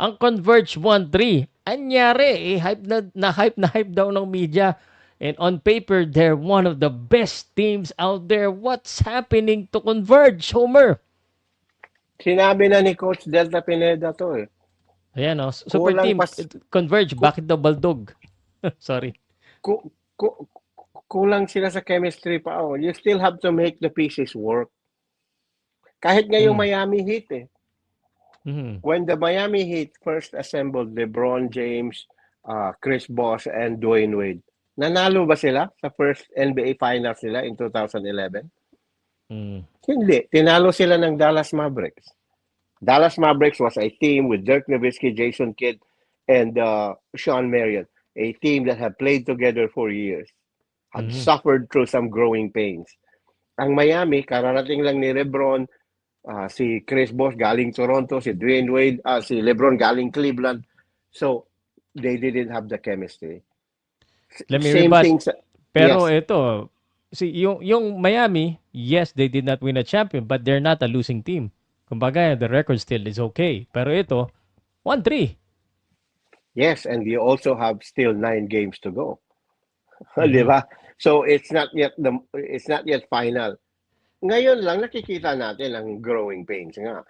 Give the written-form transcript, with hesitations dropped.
Ang Converge 1-3. Anyari, hype daw ng media. And on paper, they're one of the best teams out there. What's happening to Converge, Homer? Sinabi na ni Coach Delta Pineda to eh. Ayan, oh. Super Kulang team. pas Converge. ku, Bakit daw baldog? Sorry. ku, ku, kulang sila sa chemistry pa. Oh. You still have to make the pieces work. Kahit ngayong Mm. Miami Heat eh. Mm. When the Miami Heat first assembled LeBron James, Chris Bosh, and Dwayne Wade, nanalo ba sila sa first NBA Finals nila in 2011? Mm. Hindi. Tinalo sila ng Dallas Mavericks. Dallas Mavericks was a team with Dirk Nowitzki, Jason Kidd, and Sean Marion, a team that had played together for years, had Mm. suffered through some growing pains. Ang Miami, kararating lang ni LeBron, si Chris Bosh galing Toronto, si Dwayne Wade, si LeBron galing Cleveland. So, they didn't have the chemistry. Let me Same rebut. thing sa... Pero Yes. ito, yung Miami, yes, they did not win a champion, but they're not a losing team. Kumbaga, the record still is okay. Pero ito, 1-3. Yes, and you also have still 9 games to go. Di Mhm. ba? So, it's not yet final. Ngayon lang nakikita natin ang growing pains nga.